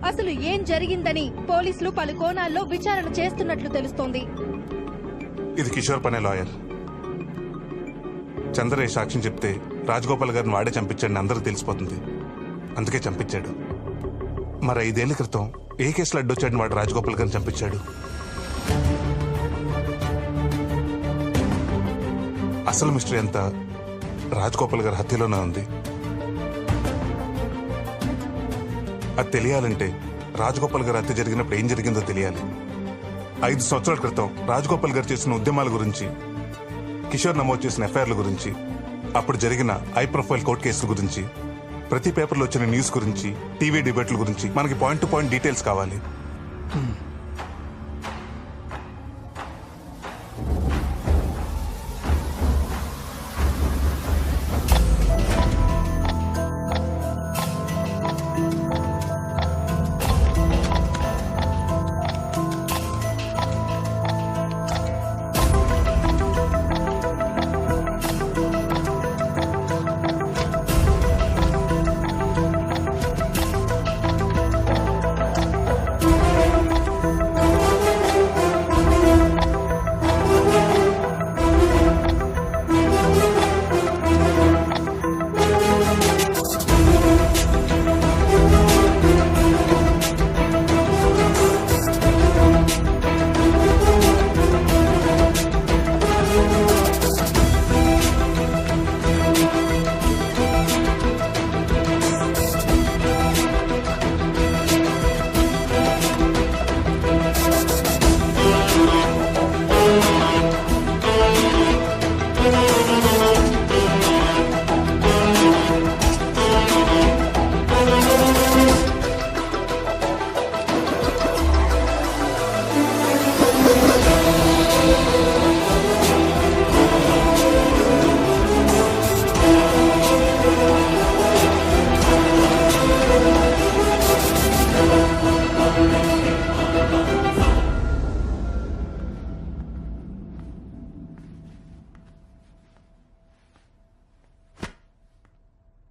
అసలు ఏం జరిగిందని పోలీసులు పలు కోణాల్లో విచారణ చేస్తున్నట్లు తెలుస్తోంది. ఇది కిషోర్ పనే లాయర్. చంద్రయ్య సాక్ష్యం చెప్తే రాజగోపాల్ గారిని వాడే చంపించాడని అందరికీ తెలిసిపోతుంది. అందుకే చంపించాడు. మరి 5 ఏళ్ల క్రితం ఏ కేసులో అడ్డొచ్చాడని వాడు రాజగోపాల్ గారిని చంపించాడు. అసలు మిస్టరీ అంతా రాజగోపాల్ గారి హత్యలోనే ఉంది. అది తెలియాలంటే రాజగోపాల్ గారి హత్య జరిగినప్పుడు ఏం జరిగిందో తెలియాలి. 5 సంవత్సరాల క్రితం రాజగోపాల్ గారు చేసిన ఉద్యమాల గురించి, కిషోర్ నమోదు చేసిన ఎఫ్ఐఆర్ల గురించి, అప్పుడు జరిగిన హై ప్రొఫైల్ కోర్టు కేసుల గురించి, ప్రతి పేపర్లో వచ్చిన న్యూస్ గురించి, టీవీ డిబేట్ల గురించి మనకి పాయింట్ టు పాయింట్ డీటెయిల్స్ కావాలి.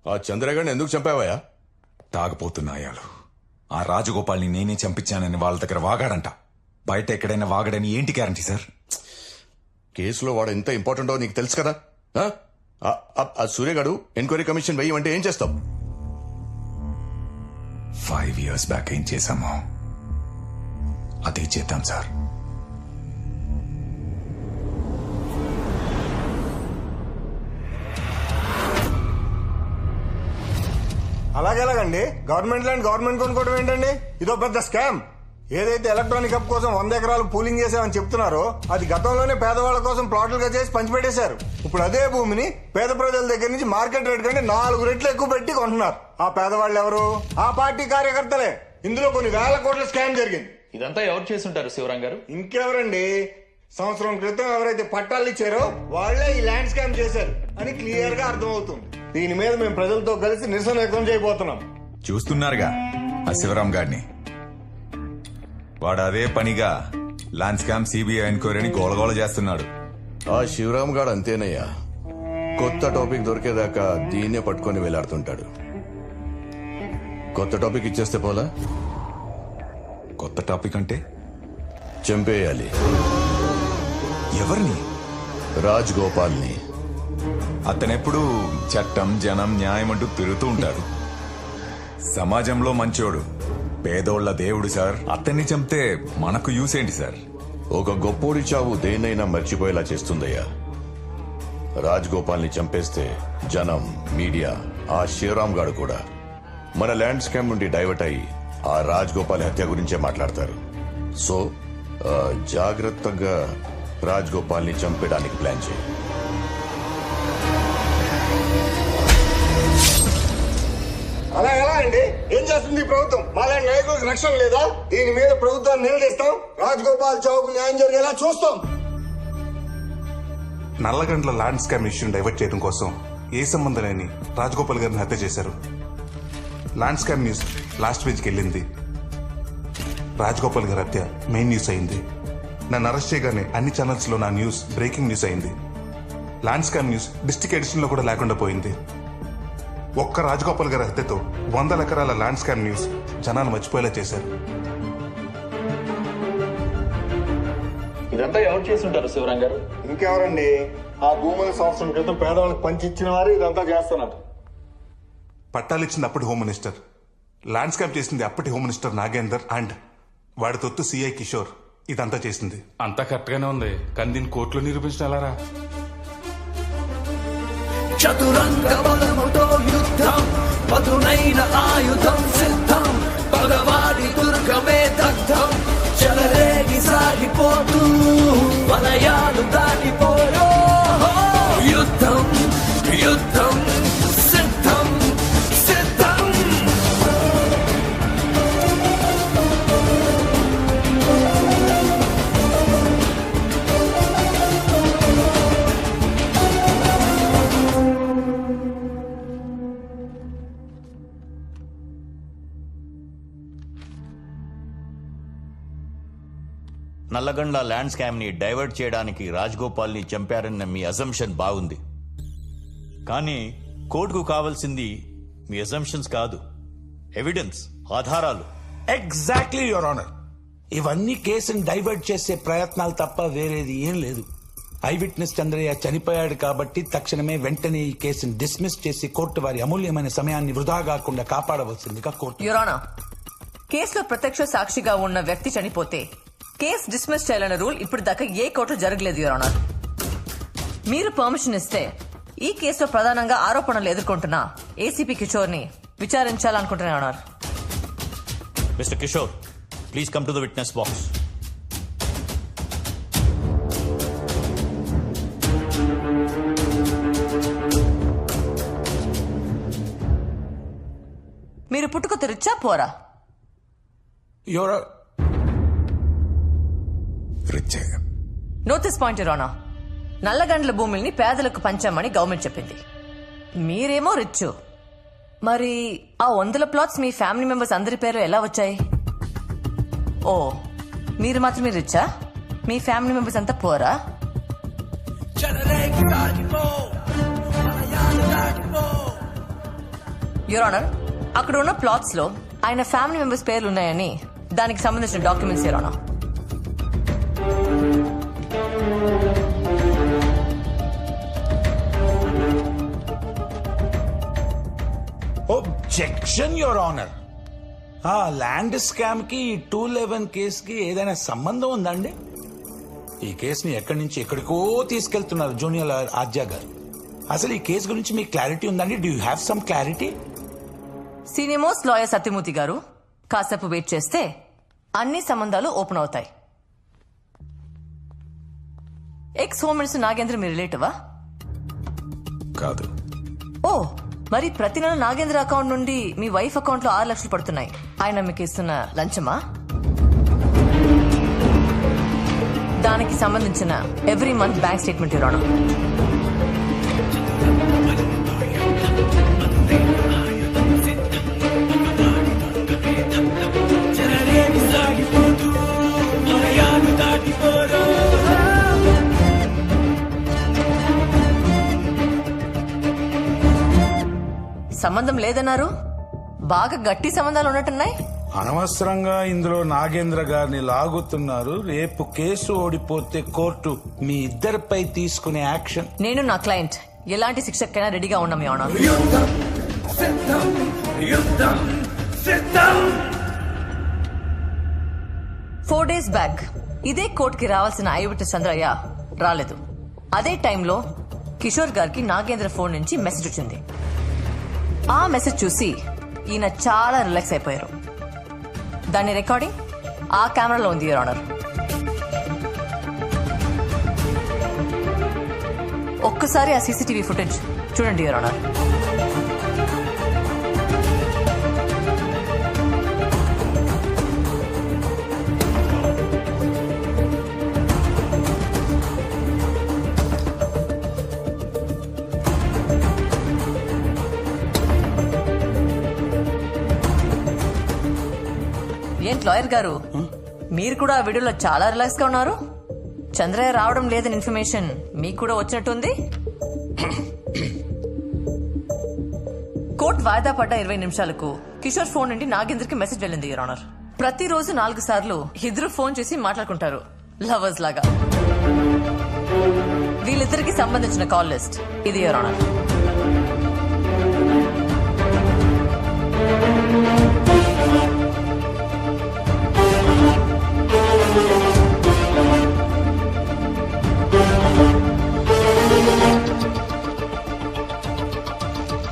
ఆ చంద్రగాడిని ఎందుకు చంపావయ్యా? తాగపోతున్నాయాలు. ఆ రాజగోపాల్ని నేనే చంపించానని వాళ్ళ దగ్గర వాగాడంట. బయట ఎక్కడైనా వాగడని ఏంటి గ్యారంటీ సార్? కేసులో వాడు ఎంత ఇంపార్టెంటో నీకు తెలుసు కదా. ఆ సూర్యగాడు ఎంక్వైరీ కమిషన్ వేయమంటే ఏం చేస్తాం? 5 years బ్యాక్ ఏం చేశామో అదే చేద్దాం సార్. అలాగేలాగండి? గవర్నమెంట్ ల్యాండ్ గవర్నమెంట్ కొనుక్కోవడం ఏంటండి? ఇదో పెద్ద స్కామ్. ఏదైతే ఎలక్ట్రానిక్ హబ్ కోసం 100 ఎకరాలు పూలింగ్ చేసామని చెప్తున్నారో అది గతంలోనే పేదవాళ్ల కోసం ప్లాట్లుగా చేసి పంచిపెట్టేశారు. ఇప్పుడు అదే భూమిని పేద ప్రజల దగ్గర నుంచి మార్కెట్ రేట్ కంటే 4 రెట్లు ఎక్కువ పెట్టి కొంటున్నారు. ఆ పేదవాళ్ళు ఎవరు? ఆ పార్టీ కార్యకర్తలే. ఇందులో కొన్ని వేల కోట్ల స్కామ్ జరిగింది. ఇదంతా ఎవరు చేస్తుంటారు శివరాం గారు? ఇంకెవరండి? సంవత్సరం క్రితం ఎవరైతే పట్టాలు ఇచ్చారో వాళ్లే ఈ ల్యాండ్ స్కామ్ చేశారు అని క్లియర్ గా అర్థమవుతుంది. దీని మీద మేము ప్రజలతో కలిసి నిరసన వ్యక్తం చేయబోతున్నాం. చూస్తున్నారుగా ఆ శివరాం గారిని. వాడు అదే పనిగా ల్యాండ్ స్కామ్ సిబిఐ ఎంక్వైరీని గోలగోల చేస్తున్నాడు. ఆ శివరామ్ గాడు అంతేనయ్యా. కొత్త టాపిక్ దొరికేదాకా దీన్నే పట్టుకొని వేలాడుతుంటాడు. కొత్త టాపిక్ ఇచ్చేస్తే పోలా? కొత్త టాపిక్ అంటే చంపేయాలి. ఎవరిని? రాజగోపాల్ని. అతనెప్పుడు చట్టం, జనం, న్యాయం అంటూ తిరుగుతూ ఉంటాడు. సమాజంలో మంచోడు, పేదోళ్ల దేవుడు సార్. అతన్ని చంపితే మనకు యూస్ ఏంటి సార్? ఒక గొప్పోడి చావు దేన్నైనా మర్చిపోయేలా చేస్తుందయ్యా. రాజగోపాల్ని చంపేస్తే జనం, మీడియా, ఆ శివరామ్ గాడు కూడా మన ల్యాండ్ స్కామ్ నుండి డైవర్ట్ అయ్యి ఆ రాజగోపాల్ హత్య గురించే మాట్లాడతారు. సో జాగ్రత్తగా రాజగోపాల్ని చంపేయడానికి ప్లాన్ చేయి. అలా ఎలా అండి? ఏం చేస్తుంది ఈ ప్రభుత్వం? మాలా నాయకులకు రక్షణ లేదా? దీని మీద ప్రభుత్వాన్ని నిలదీస్తాం. రాజగోపాల్ చౌక్ న్యాయం జరిగేలా చూస్తాం. నల్లగండ్ల ల్యాండ్ స్కామ్ ఇష్యూని డైవర్ట్ చేయడం కోసం ఏ సంబంధం లేని రాజగోపాల్ గారిని హత్య చేశారు. ల్యాండ్ స్కామ్ న్యూస్ లాస్ట్ పేజ్కి వెళ్ళింది. రాజగోపాల్ గారి హత్య మెయిన్ న్యూస్ అయింది. నన్ను అరెస్ట్ చేయగానే అన్ని ఛానల్స్ లో నా న్యూస్ బ్రేకింగ్ న్యూస్ అయింది. Land scam news district edition లో కూడా లేకుండా పోయింది. ఒక్క రాజగోపాల్ గారి హత్యతో 100 ఎకరాల ల్యాండ్ స్కామ్ న్యూస్ జనాలు మర్చిపోయేలా చేశారు. ఇదంతా ఎవరు చేస్తుంటారు శివరాం గారు? ఇంకెవరండి, ఆ భూముల సంవత్సరం క్రితం పేదవాళ్ళకి పంచి ఇచ్చిన వారు ఇదంతా చేస్తున్నారు. పట్టాలిచ్చింది అప్పటి హోమ్ మినిస్టర్, ల్యాండ్స్కేప్ చేసింది అప్పటి హోమ్ మినిస్టర్ నాగేందర్ అండ్ వాడి తొత్తు సిఐ కిషోర్ ఇదంతా చేసింది. అంతా కరెక్ట్ గానే ఉంది, కానీ దీన్ని కోర్టులో నిరూపించడం ఎలారా? చతురంగ బలముతో యుద్ధం, పదునైన ఆయుధం సిద్ధం, పగవాడి దుర్గమే దగ్ధం, చెలరేగి సాగిపోతూ వలయాలు దాటిపోయో యుద్ధం యుద్ధం సిద్ధం సిద్ధం. నల్లగండ్ల ల్యాండ్ స్కామ్ ని డైవర్ట్ చేయడానికి రాజగోపాల్ ని చంపారన్న మీ అజంప్షన్ బాగుంది, కానీ కోర్టుకు కావాల్సింది మీ అజంప్షన్స్ కాదు, ఎవిడెన్స్, ఆధారాలు. Exactly your honour. ఇవన్నీ కేసుని డైవర్ట్ చేసే ప్రయత్నాలు తప్ప వేరేది ఏం లేదు. ఐ విట్నెస్ చంద్రయ్య చనిపోయాడు కాబట్టి తక్షణమే వెంటనే ఈ కేసుని డిస్మిస్ చేసి కోర్టు వారి అమూల్యమైన సమయాన్ని వృధా కాకుండా కాపాడవలసిందిగా కోర్టు. యువర్ ఆనర్, కేసులో ప్రత్యక్ష సాక్షిగా ఉన్న వ్యక్తి చనిపోతే కేసు డిస్మిస్ చేయాలన్న రూల్ ఇప్పుడు దాకా ఏ కోర్టు జరగలేదు యువర్ ఆనర్. మీరు పర్మిషన్ ఇస్తే ఈ కేసులో ప్రధానంగా ఆరోపణలు ఎదుర్కొంటున్న ఏసీపీ కిషోర్ ని విచారించాలనుకుంటున్నాను your honour. Mister Kishore, please come to the witness box. మీరు పుట్టుక తెరిచా పోరా? Your rich notice point your honour. Nallagandla భూముల్ని పేదలకు పంచామని గవర్నమెంట్ చెప్పింది. మీరేమో రిచ్. మరి ఆ 100 ప్లాట్స్ మీ ఫ్యామిలీ మెంబర్స్ అందరి పేరు ఎలా వచ్చాయి? ఓ, మీరు మాత్రమే రిచ్చా? మీ ఫ్యామిలీ మెంబర్స్ అంతా పోరా? యువర్ ఆనర్, అక్కడ ఉన్న ప్లాట్స్ లో ఆయన ఫ్యామిలీ మెంబర్స్ పేర్లు ఉన్నాయని దానికి సంబంధించిన documents your honour. Objection your honour. ఆ ల్యాండ్ స్కామ్ కి 211 కేసుకి ఏదైనా సంబంధం ఉందండి? ఈ కేసుని ఎక్కడి నుంచి ఎక్కడికో తీసుకెళ్తున్నారు జూనియర్ ఆద్య గారు. అసలు ఈ కేసు గురించి మీకు క్లారిటీ ఉందండి? Do you have some clarity? Senior most lawyer Satyamurthy గారు, కాసేపు వెయిట్ చేస్తే అన్ని సంబంధాలు ఓపెన్ అవుతాయి. ఎక్స్ హోమ్ మినిస్టర్ నాగేంద్ర మీ రిలేటివా? కాదు. ఓ, మరి ప్రతి నెల నాగేంద్ర అకౌంట్ నుండి మీ వైఫ్ అకౌంట్ లో 6 లక్షలు పడుతున్నాయి. ఆయన మీకు ఇస్తున్న లంచమా? దానికి సంబంధించిన ఎవ్రీ మంత్ బ్యాంక్ స్టేట్మెంట్ ఇవ్వడం. సంబంధం లేదన్నారు. బాగా గట్టి సంబంధాలు ఉన్నట్టున్నాయి. అనవసరంగా ఇందులో నాగేంద్ర గారిని లాగుతున్నారు. రేపు కేసు ఓడిపోతే కోర్టు మీ ఇద్దరిపై తీసుకునే యాక్షన్. నేను నా క్లయింట్ ఎలాంటి శిక్షకైనా రెడీగా ఉన్నాం మీ ఆనర్. 4 days బ్యాక్ ఇదే కోర్టుకి రావాల్సిన ఐ విట్నెస్ చంద్రయ్య రాలేదు. అదే టైంలో కిషోర్ గారికి నాగేంద్ర ఫోన్ నుంచి మెసేజ్ వచ్చింది. ఆ మెసేజ్ చూసి ఈయన చాలా రిలాక్స్ అయిపోయారు. దాని రికార్డింగ్ ఆ కెమెరాలో ఉంది యువర్ ఆనర్. ఒక్కసారి ఆ సీసీటీవీ ఫుటేజ్ చూడండి యువర్ ఆనర్. ఏంటి లాయర్ గారు, మీరు కూడా ఆ వీడియోలో చాలా రిలాక్స్ గా ఉన్నారు. చంద్రయ్య రావడం లేదని ఇన్ఫర్మేషన్ మీకు కూడా వచ్చినట్టుంది. కోర్టు వాయిదా పడ్డ 20 నిమిషాలకు కిషోర్ ఫోన్ నుండి నాగేంద్రకి మెసేజ్ వెళ్ళింది యువర్ ఆనర్. ప్రతిరోజు 4 సార్లు ఇద్దరు ఫోన్ చేసి మాట్లాడుకుంటారు లవర్స్ లాగా. వీళ్ళిద్దరికి సంబంధించిన కాల్ లిస్ట్ ఇది యువర్ ఆనర్.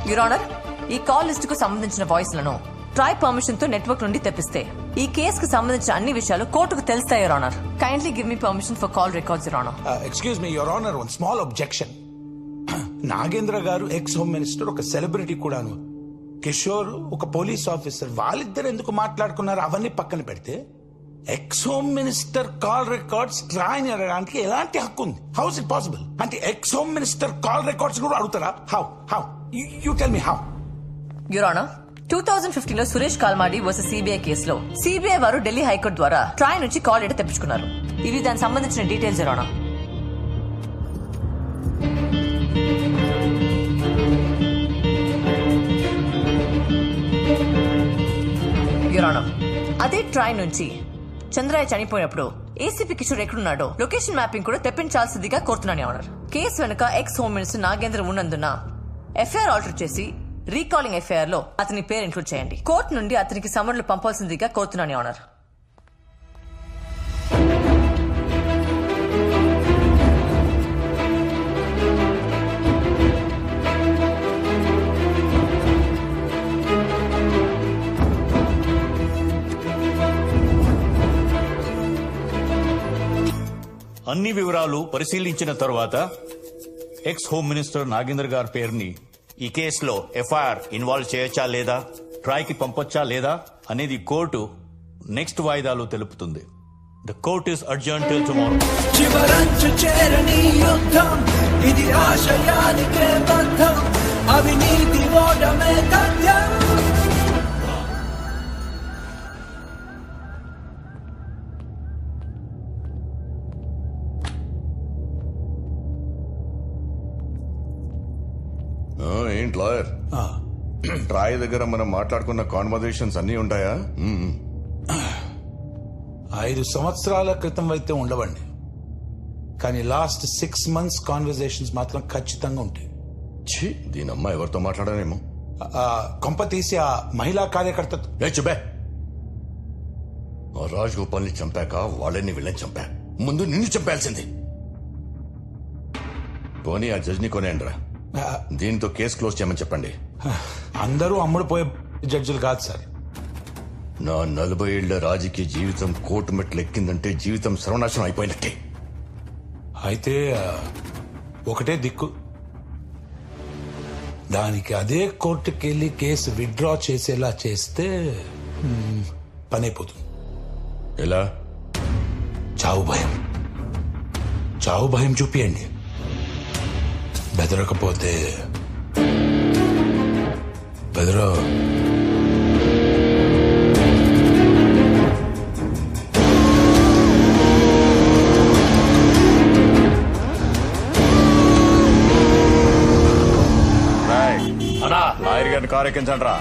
యువర్ ఆనర్, ఈ కాల్ లిస్ట్ కు సంబంధించిన వాయిస్ లను ట్రై పర్మిషన్ తో నెట్వర్క్ నుండి తెప్పిస్తే ఈ కేసుకు సంబంధించిన అన్ని విషయాలు కోర్టుకు తెలుస్తాయి your honour. Kindly give me permission for call records your honour. Excuse me your honour, one small objection. Nagendra గారు ఎక్స్ హోమ్ మినిస్టర్, ఒక సెలబ్రిటీ కూడాను. కిషోర్ ఒక పోలీస్ ఆఫీసర్. వాళ్ళిద్దరు ఎందుకు మాట్లాడుకున్నారు అవన్నీ పక్కన పెడితే ex home minister call records TRAI అడగడానికి ఎలాంటి హక్కు ఉంది? How is it possible? అంటే ex home minister call records కూడా అడుగుతారా? How you tell me how? Your honour, 2015 లో సురేష్ కాల్మాడి వర్సెస్ సిబిఐ కేసులో సిబిఐ వారు ఢిల్లీ హైకోర్టు ద్వారా ట్రాయ్ నుంచి కాల్ డేటా తెప్పించుకున్నారు. ఇవి దానికి సంబంధించిన details your honour. Your honour, అదే ట్రాయ్ నుంచి చంద్రయ్య చనిపోయినప్పుడు ఏసీపీ కిషోర్ ఎక్కడున్నాడో లొకేషన్ మ్యాపింగ్ కూడా తెప్పించాల్సిందిగా కోరుతున్నాను యువర్ ఆనర్. కేసు వెనుక ఎక్స్ హోమ్ మినిస్టర్ నాగేంద్ర ఉన్నందున ఎఫ్ఐఆర్ ఆల్టర్ చేసి రీకాలింగ్ ఎఫ్ఐఆర్ లో అతని పేరు ఇంక్లూడ్ చేయండి. కోర్టు నుండి అతనికి సమన్లు పంపాల్సిందిగా కోరుతున్నాను ఆనర్. అన్ని వివరాలు పరిశీలించిన తర్వాత ఎక్స్ హోమ్ మినిస్టర్ నాగేంద్ర గారి పేరుని ఈ కేసులో ఎఫ్ఐఆర్ ఇన్వాల్వ్ చేయొచ్చా లేదా, ట్రాయ్కి పంపొచ్చా లేదా అనేది కోర్టు నెక్స్ట్ వాయిదాలో తెలుపుతుంది. The court is adjourn till tomorrow. చివరంచు చేరని యుద్ధం ఇది ఆశయానికే బద్ధం, అవినీతి ఓటమే తథ్యం. ఏంటి లాయర్, ట్రాయ్ దగ్గర మనం మాట్లాడుకున్న కాన్వర్జేషన్స్ అన్ని ఉంటాయా? 5 సంవత్సరాల క్రితం అయితే ఉండవండి, కానీ లాస్ట్ 6 months కాన్వర్జేషన్స్ మాత్రం ఖచ్చితంగా ఉంటాయి. దీని అమ్మ ఎవరితో మాట్లాడానేమో. కొంప తీసి ఆ మహిళా కార్యకర్త. చెప్పే, రాజ్ గోపాల్ ని చంపాక వాళ్ళని వీళ్ళని చంపా, ముందు నిన్ను చంపాల్సింది. పోనీ ఆ జడ్జిని కొనేయండిరా, దీంతో కేసు క్లోజ్ చేయమని చెప్పండి. అందరూ అమ్ముడుపోయే జడ్జిలు కాదు సార్. నా 40 ఏళ్ల రాజకీయ జీవితం కోర్టు మెట్లు ఎక్కిందంటే జీవితం సర్వనాశనం అయిపోయినట్టే. అయితే ఒకటే దిక్కు, దానికి అదే కోర్టుకి వెళ్ళి కేసు విత్డ్రా చేసేలా చేస్తే పని అయిపోతుంది. ఎలా? చావు భయం చూపియండి. బెదరకపోతే బెదరో. లాయర్ గారిని కారు ఎక్కించండి రా.